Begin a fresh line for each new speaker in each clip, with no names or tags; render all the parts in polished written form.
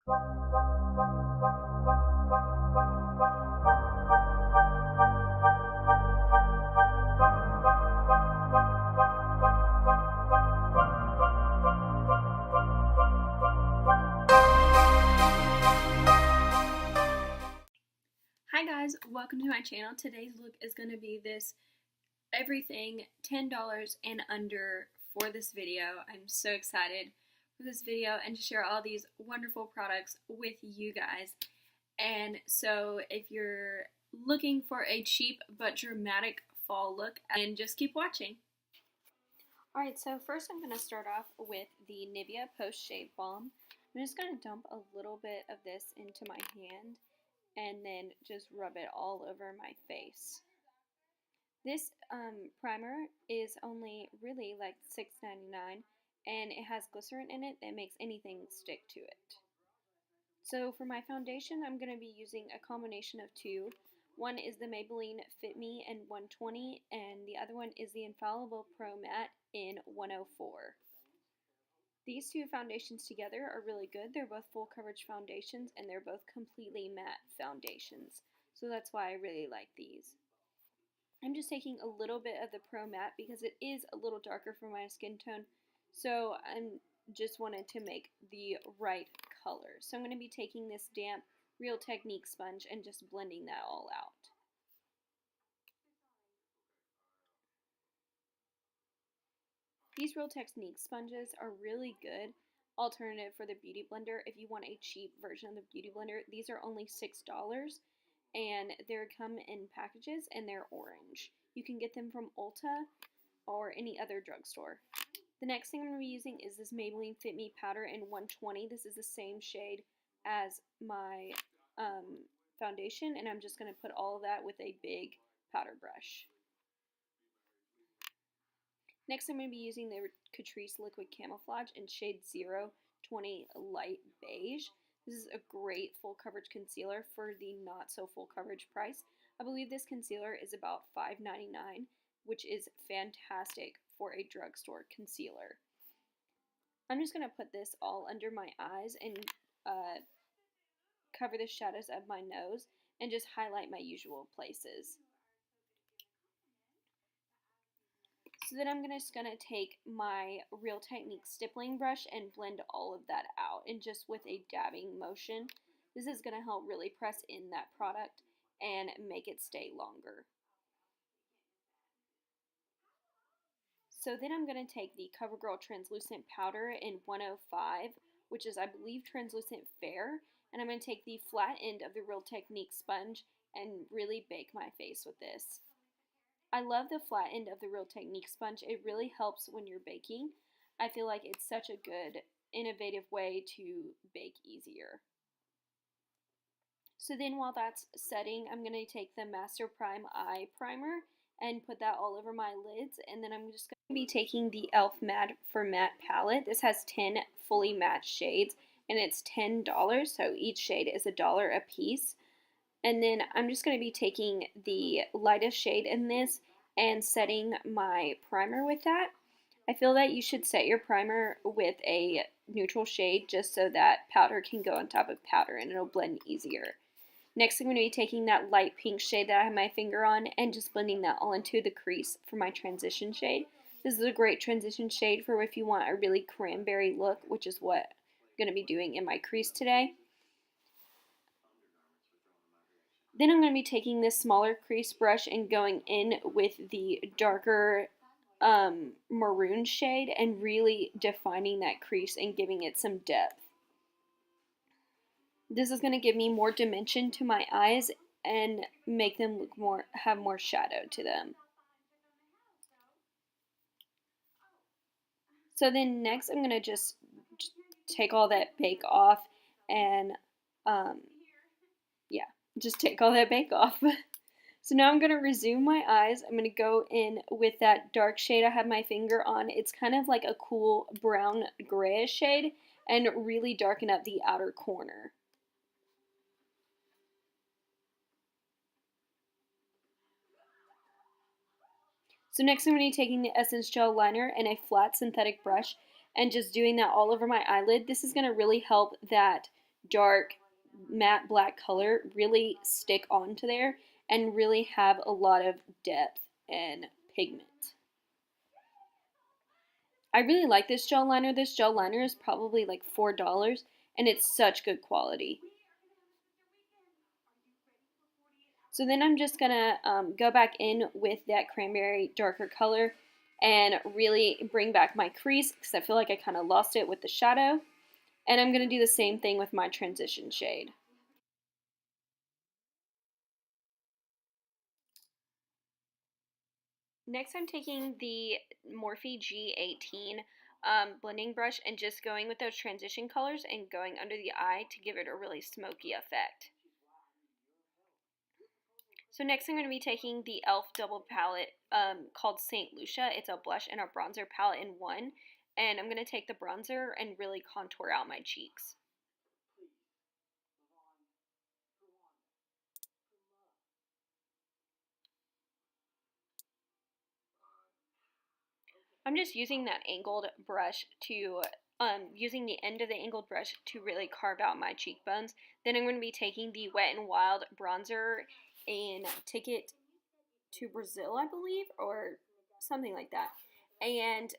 Hi guys, welcome to my channel. Today's look is going to be this everything $10 and under for this video. I'm so excited for this video and to share all these wonderful products with you guys. And so if you're looking for a cheap but dramatic fall look, and just keep watching. Alright, so first I'm going to start off with the Nivea Post Shave Balm. I'm just going to dump a little bit of this into my hand and then just rub it all over my face. This primer is only really like $6.99 and it has glycerin in it that makes anything stick to it. So for my foundation, I'm going to be using a combination of two. One is the Maybelline Fit Me in 120 and the other one is the Infallible Pro Matte in 104. These two foundations together are really good. They're both full coverage foundations and they're both completely matte foundations. So that's why I really like these. I'm just taking a little bit of the Pro Matte because it is a little darker for my skin tone. So I just wanted to make the right color. So I'm going to be taking this damp Real Technique sponge and just blending that all out. These Real Technique sponges are really good alternative for the Beauty Blender. If you want a cheap version of the Beauty Blender, these are only $6 and they come in packages and they're orange. You can get them from Ulta or any other drugstore. The next thing I'm going to be using is this Maybelline Fit Me powder in 120. This is the same shade as my foundation, and I'm just going to put all of that with a big powder brush. Next, I'm going to be using the Catrice Liquid Camouflage in shade 020 Light Beige. This is a great full coverage concealer for the not so full coverage price. I believe this concealer is about $5.99, which is fantastic for a drugstore concealer. I'm just going to put this all under my eyes and cover the shadows of my nose and just highlight my usual places. So then I'm just going to take my Real Technique stippling brush and blend all of that out, and just with a dabbing motion. This is going to help really press in that product and make it stay longer. So then I'm going to take the Covergirl Translucent Powder in 105, which is I believe Translucent Fair, and I'm going to take the flat end of the Real Technique sponge and really bake my face with this. I love the flat end of the Real Technique sponge. It really helps when you're baking. I feel like it's such a good, innovative way to bake easier. So then while that's setting, I'm going to take the Master Prime Eye Primer and put that all over my lids. And then I'm just going to be taking the e.l.f. Matte for Matte palette. This has 10 fully matte shades and it's $10, so each shade is $1 a piece. And then I'm just going to be taking the lightest shade in this and setting my primer with that. I feel that you should set your primer with a neutral shade just so that powder can go on top of powder and it'll blend easier. Next I'm going to be taking that light pink shade that I have my finger on and just blending that all into the crease for my transition shade. This is a great transition shade for if you want a really cranberry look, which is what I'm going to be doing in my crease today. Then I'm going to be taking this smaller crease brush and going in with the darker maroon shade and really defining that crease and giving it some depth. This is going to give me more dimension to my eyes and make them look have more shadow to them. So then next I'm going to just take all that bake off and just take all that bake off. So now I'm going to resume my eyes. I'm going to go in with that dark shade I have my finger on. It's kind of like a cool brown grayish shade and really darken up the outer corner. So next I'm going to be taking the Essence Gel Liner and a flat synthetic brush and just doing that all over my eyelid. This is going to really help that dark matte black color really stick onto there and really have a lot of depth and pigment. I really like this gel liner. This gel liner is probably like $4 and it's such good quality. So then I'm just going to go back in with that cranberry darker color and really bring back my crease because I feel like I kind of lost it with the shadow. And I'm going to do the same thing with my transition shade. Next, I'm taking the Morphe G18 blending brush and just going with those transition colors and going under the eye to give it a really smoky effect. So next I'm going to be taking the e.l.f. double palette called St. Lucia. It's a blush and a bronzer palette in one. And I'm going to take the bronzer and really contour out my cheeks. I'm just using that angled brush to, using the end of the angled brush to really carve out my cheekbones. Then I'm going to be taking the Wet n Wild bronzer in Ticket to Brazil, I believe, or something like that. And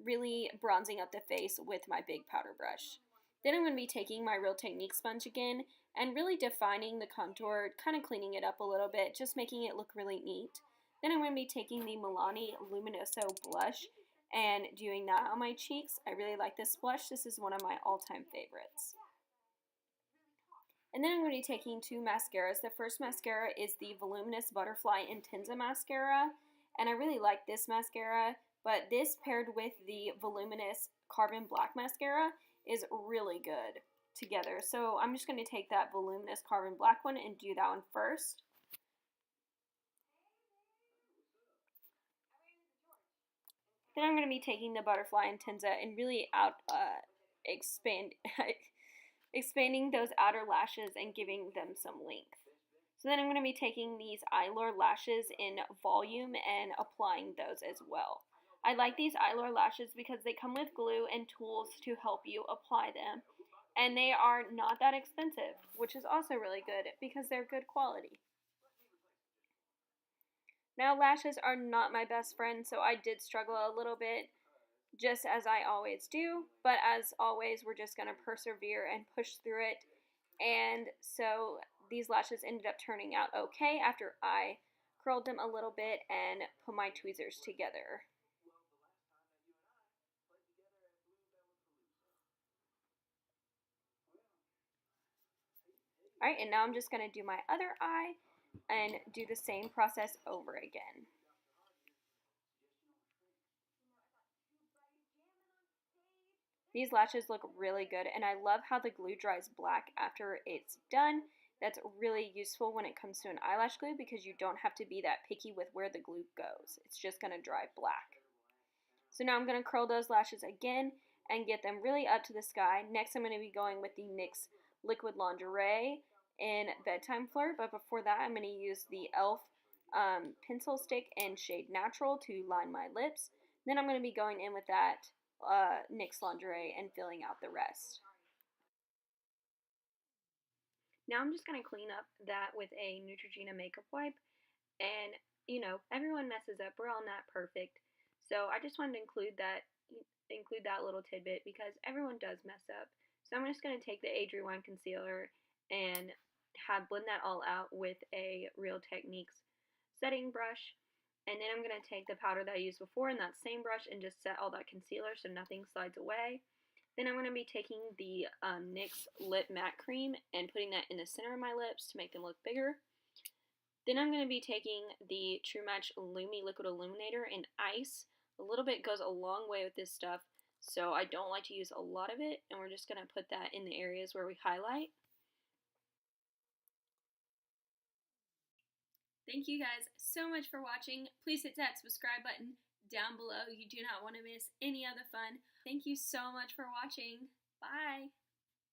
really bronzing up the face with my big powder brush. Then I'm going to be taking my Real Technique sponge again and really defining the contour, kind of cleaning it up a little bit, just making it look really neat. Then I'm going to be taking the Milani Luminoso blush and doing that on my cheeks. I really like this blush. This is one of my all-time favorites. And then I'm going to be taking two mascaras. The first mascara is the Voluminous Butterfly Inteza mascara. And I really like this mascara, but this paired with the Voluminous Carbon Black mascara is really good together. So I'm just going to take that Voluminous Carbon Black one and do that one first. Then I'm going to be taking the Butterfly Inteza and really expanding those outer lashes and giving them some length. So then I'm going to be taking these Eyelure lashes in volume and applying those as well. I like these Eyelure lashes because they come with glue and tools to help you apply them. And they are not that expensive, which is also really good because they're good quality. Now, lashes are not my best friend, so I did struggle a little bit, just as I always do. But as always, we're just going to persevere and push through it. And so these lashes ended up turning out okay after I curled them a little bit and put my tweezers together. Alright, and now I'm just going to do my other eye and do the same process over again. These lashes look really good, and I love how the glue dries black after it's done. That's really useful when it comes to an eyelash glue because you don't have to be that picky with where the glue goes. It's just going to dry black. So now I'm going to curl those lashes again and get them really up to the sky. Next, I'm going to be going with the NYX Liquid Lingerie in Bedtime Flirt, but before that, I'm going to use the e.l.f. Pencil Stick in shade Natural to line my lips. Then I'm going to be going in with that NYX Lingerie and filling out the rest. Now I'm just going to clean up that with a Neutrogena makeup wipe, and you know, everyone messes up, we're all not perfect, so I just wanted to include that little tidbit because everyone does mess up. So I'm just going to take the Age Rewind concealer and blend that all out with a Real Techniques setting brush. And then I'm going to take the powder that I used before in that same brush and just set all that concealer so nothing slides away. Then I'm going to be taking the NYX Lip Matte Cream and putting that in the center of my lips to make them look bigger. Then I'm going to be taking the True Match Lumi Liquid Illuminator in Ice. A little bit goes a long way with this stuff, so I don't like to use a lot of it, and we're just going to put that in the areas where we highlight. Thank you guys so much for watching. Please hit that subscribe button down below. You do not want to miss any other fun. Thank you so much for watching. Bye!